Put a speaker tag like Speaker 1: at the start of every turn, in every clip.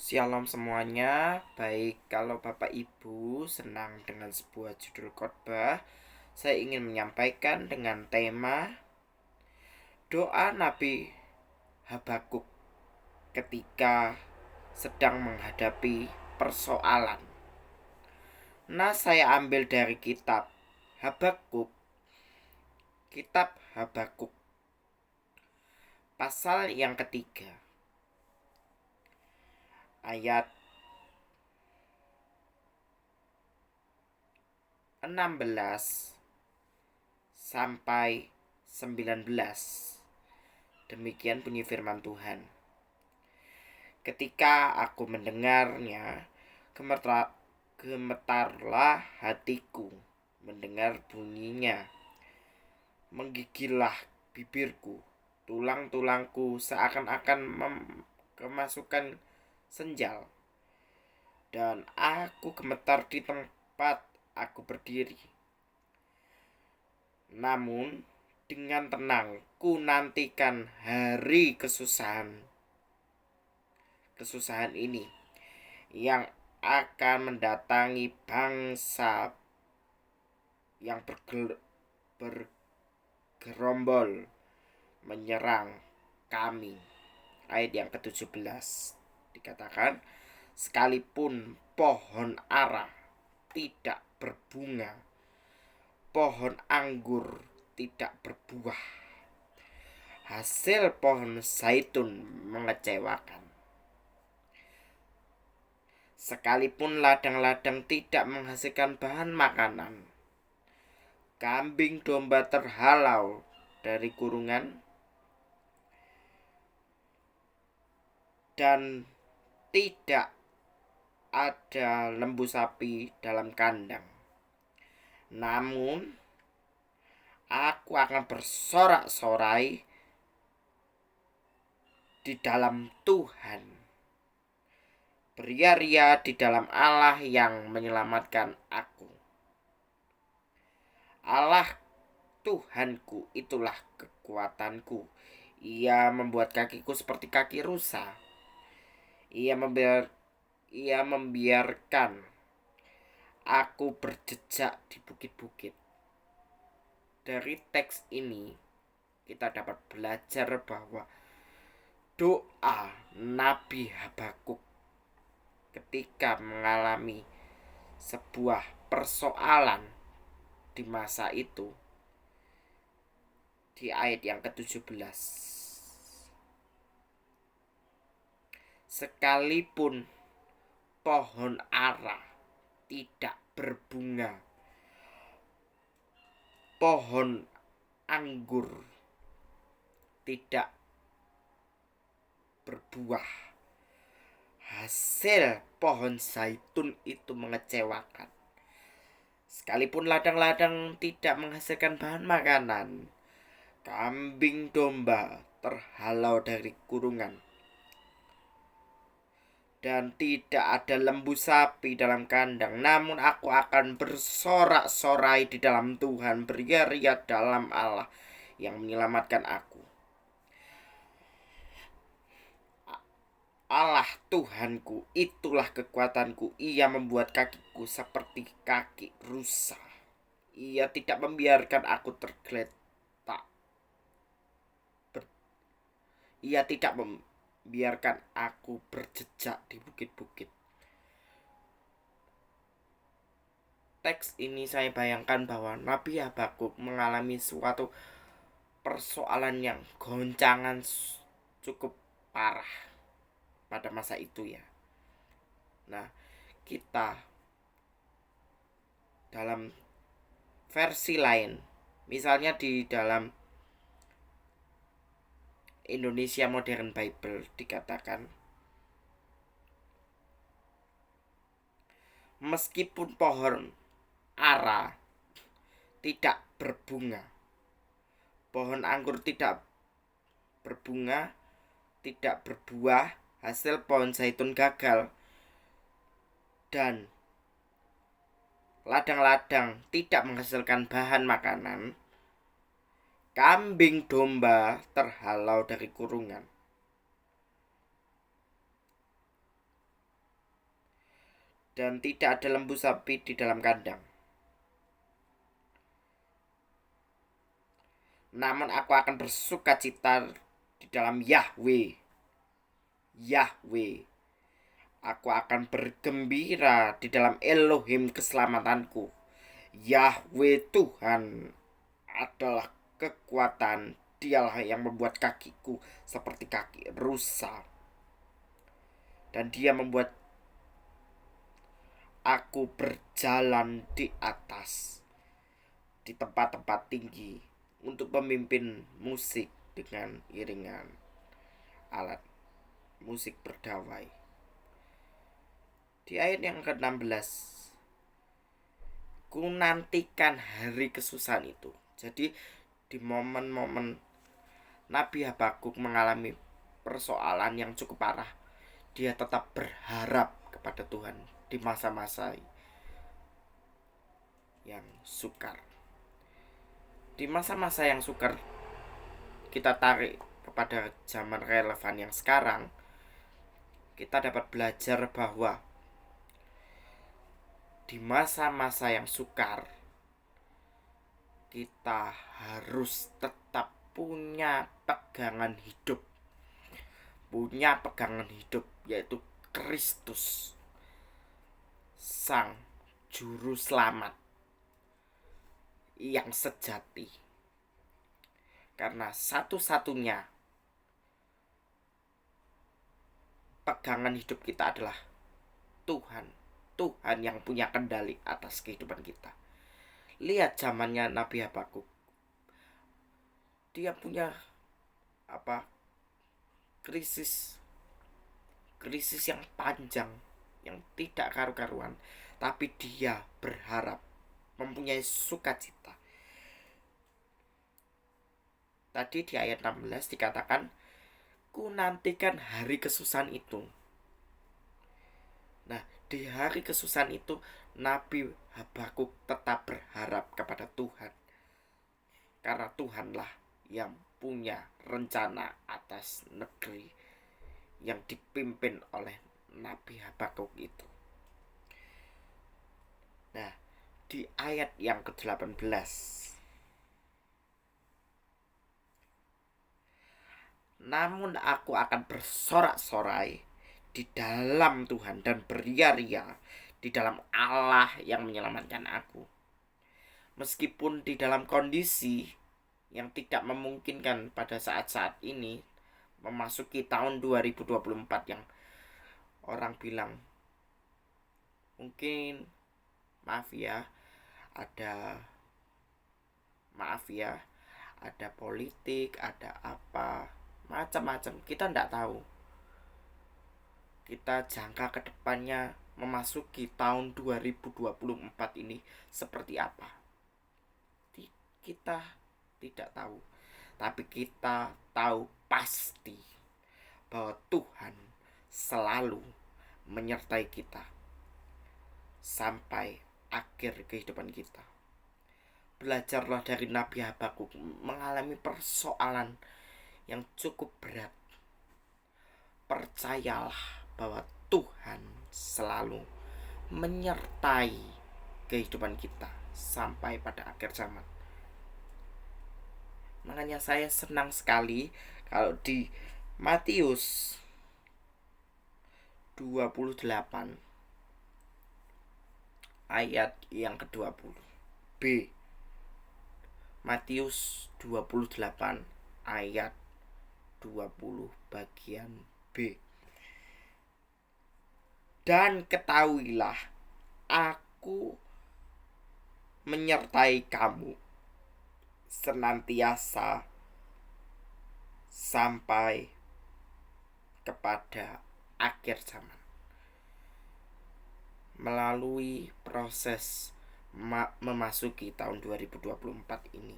Speaker 1: Shalom semuanya. Baik, kalau Bapak Ibu senang dengan sebuah judul khotbah, saya ingin menyampaikan dengan tema doa Nabi Habakuk ketika sedang menghadapi persoalan. Nah, saya ambil dari kitab Habakuk pasal yang ketiga, ayat 16 sampai 19. Demikian bunyi firman Tuhan. Ketika aku mendengarnya, gemetarlah hatiku mendengar bunyinya. Menggigillah bibirku, tulang-tulangku seakan-akan kemasukan senjal. Dan aku gemetar di tempat aku berdiri. Namun dengan tenang ku nantikan hari kesusahan ini yang akan mendatangi bangsa yang bergerombol menyerang kami. Ayat yang ke-17 dikatakan, sekalipun pohon ara tidak berbunga, pohon anggur tidak berbuah, hasil pohon zaitun mengecewakan. Sekalipun ladang-ladang tidak menghasilkan bahan makanan, kambing domba terhalau dari kurungan, dan tidak ada lembu sapi dalam kandang. Namun aku akan bersorak-sorai di dalam Tuhan, beria-ria di dalam Allah yang menyelamatkan aku. Allah Tuhanku itulah kekuatanku. Ia membuat kakiku seperti kaki rusa. Ia membiarkan aku berjejak di bukit-bukit. Dari teks ini kita dapat belajar bahwa doa Nabi Habakuk ketika mengalami sebuah persoalan di masa itu, di ayat yang ke-17, sekalipun pohon ara tidak berbunga, pohon anggur tidak berbuah, hasil pohon zaitun itu mengecewakan. Sekalipun ladang-ladang tidak menghasilkan bahan makanan, kambing domba terhalau dari kurungan, dan tidak ada lembu sapi dalam kandang, namun aku akan bersorak-sorai di dalam Tuhan, beria-ria dalam Allah yang menyelamatkan aku. Allah Tuhanku itulah kekuatanku. Ia membuat kakiku seperti kaki rusa. Ia tidak membiarkan aku tergeletak. Ia tidak membiarkan aku berjejak di bukit-bukit. Teks ini saya bayangkan bahwa Nabi Habakuk mengalami suatu persoalan yang goncangan cukup parah pada masa itu ya. Nah, kita dalam versi lain, misalnya di dalam Indonesia Modern Bible dikatakan, meskipun pohon ara tidak berbunga, pohon anggur tidak berbunga, tidak berbuah, hasil pohon zaitun gagal, dan ladang-ladang tidak menghasilkan bahan makanan, kambing domba terhalau dari kurungan. dan tidak ada lembu sapi di dalam kandang. Namun aku akan bersuka cita di dalam Yahweh. Yahweh. Aku akan bergembira di dalam Elohim keselamatanku. Yahweh Tuhan adalah kekuatan. Dialah yang membuat kakiku seperti kaki rusa. Dan dia membuat aku berjalan di atas, di tempat-tempat tinggi, untuk memimpin musik dengan iringan alat musik berdawai. Di ayat yang ke-16, ku nantikan hari kesusahan itu. Jadi di momen-momen Nabi Habakuk mengalami persoalan yang cukup parah, dia tetap berharap kepada Tuhan di masa-masa yang sukar. Di masa-masa yang sukar, kita tarik kepada zaman relevan yang sekarang, kita dapat belajar bahwa di masa-masa yang sukar, kita harus tetap punya pegangan hidup. Punya pegangan hidup, yaitu Kristus, Sang Juru Selamat yang sejati. Karena satu-satunya pegangan hidup kita adalah Tuhan. Tuhan yang punya kendali atas kehidupan kita. Lihat zamannya Nabi Habakuk. Dia punya krisis yang panjang, yang tidak karu-karuan, tapi dia berharap, mempunyai sukacita. Tadi di ayat 16 dikatakan, ku nantikan hari kesusahan itu. Nah, di hari kesusahan itu Nabi Habakuk tetap berharap kepada Tuhan. Karena Tuhanlah yang punya rencana atas negeri yang dipimpin oleh Nabi Habakuk itu. Nah, di ayat yang ke-18, namun aku akan bersorak-sorai di dalam Tuhan dan beria-ria di dalam Allah yang menyelamatkan aku. Meskipun di dalam kondisi yang tidak memungkinkan pada saat-saat ini, memasuki tahun 2024 yang orang bilang mungkin ada politik, ada apa, macam-macam, kita tidak tahu. Kita jangka ke depannya memasuki tahun 2024 ini seperti apa, kita tidak tahu. Tapi kita tahu pasti bahwa Tuhan selalu menyertai kita sampai akhir kehidupan kita. Belajarlah dari Nabi Habakuk, mengalami persoalan yang cukup berat. Percayalah bahwa Tuhan selalu menyertai kehidupan kita sampai pada akhir zaman. Makanya saya senang sekali kalau di Matius 28 ayat yang ke-20 B. Matius 28 ayat 20 bagian B. Dan ketahuilah, aku menyertai kamu senantiasa sampai kepada akhir zaman. Melalui proses memasuki tahun 2024 ini,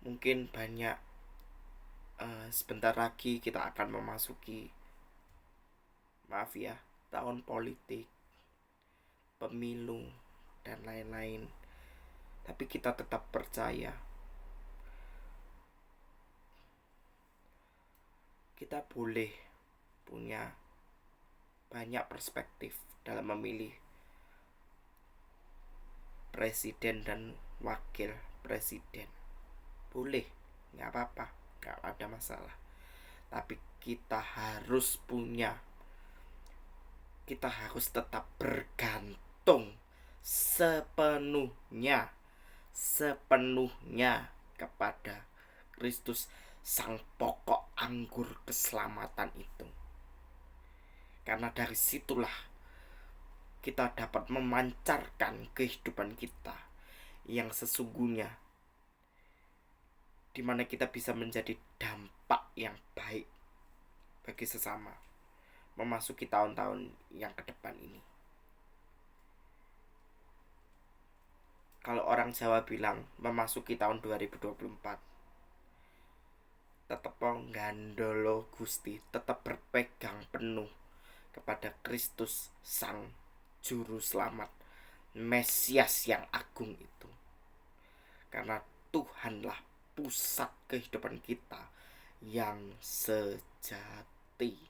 Speaker 1: mungkin banyak sebentar lagi kita akan memasuki tahun politik, pemilu, dan lain-lain. Tapi kita tetap percaya kita boleh punya banyak perspektif dalam memilih presiden dan wakil presiden. Boleh, nggak apa-apa, nggak ada masalah. Tapi kita harus tetap bergantung sepenuhnya kepada Kristus, sang pokok anggur keselamatan itu. Karena dari situlah kita dapat memancarkan kehidupan kita yang sesungguhnya, di mana kita bisa menjadi dampak yang baik bagi sesama memasuki tahun-tahun yang ke depan ini. Kalau orang Jawa bilang memasuki tahun 2024, tetap gandolo Gusti, tetap berpegang penuh kepada Kristus sang juru selamat, Mesias yang agung itu. Karena Tuhanlah pusat kehidupan kita yang sejati.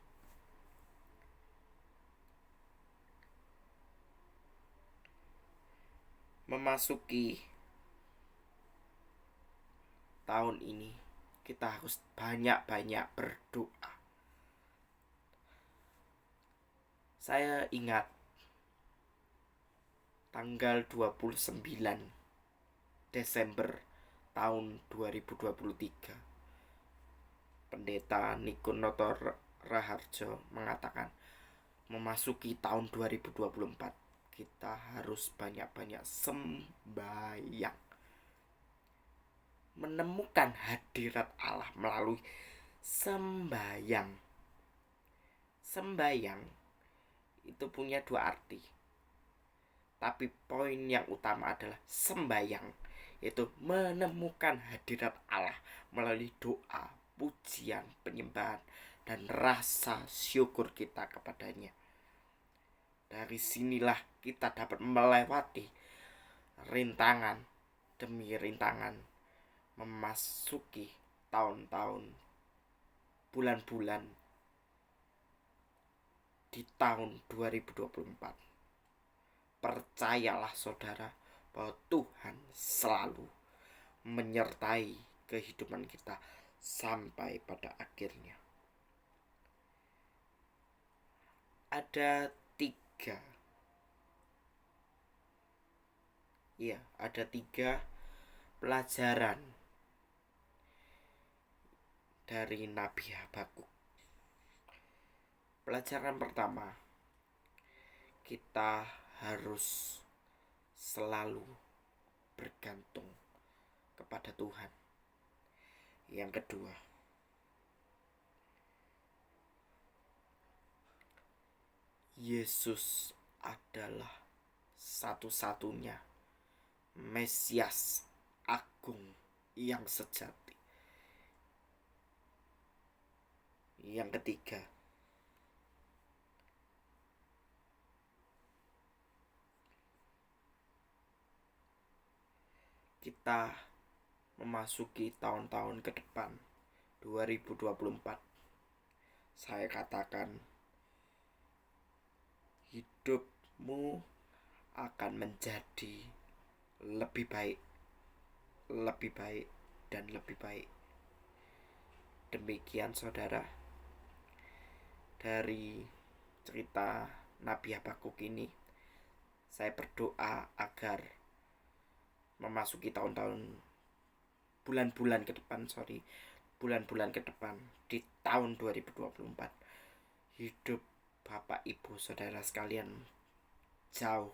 Speaker 1: Memasuki tahun ini, kita harus banyak-banyak berdoa. Saya ingat tanggal 29 Desember tahun 2023, Pendeta Nikonoto Raharjo mengatakan, memasuki tahun 2024 kita harus banyak-banyak sembahyang, menemukan hadirat Allah melalui sembahyang. Sembahyang itu punya dua arti, tapi poin yang utama adalah sembahyang, yaitu menemukan hadirat Allah melalui doa, pujian, penyembahan, dan rasa syukur kita kepadanya. Dari sinilah kita dapat melewati rintangan demi rintangan, memasuki tahun-tahun, bulan-bulan di tahun 2024. Percayalah saudara bahwa Tuhan selalu menyertai kehidupan kita sampai pada akhirnya. Ada tiga pelajaran dari Nabi Habakuk. Pelajaran pertama, kita harus selalu bergantung kepada Tuhan. Yang kedua, Yesus adalah satu-satunya Mesias agung yang sejati. Yang ketiga, kita memasuki tahun-tahun ke depan 2024. Saya katakan, hidupmu akan menjadi lebih baik, dan lebih baik. Demikian saudara, dari cerita Nabi Habakuk ini, saya berdoa agar memasuki bulan-bulan ke depan di tahun 2024, hidup Bapak Ibu Saudara sekalian jauh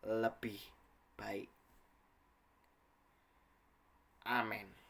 Speaker 1: lebih baik. Amin.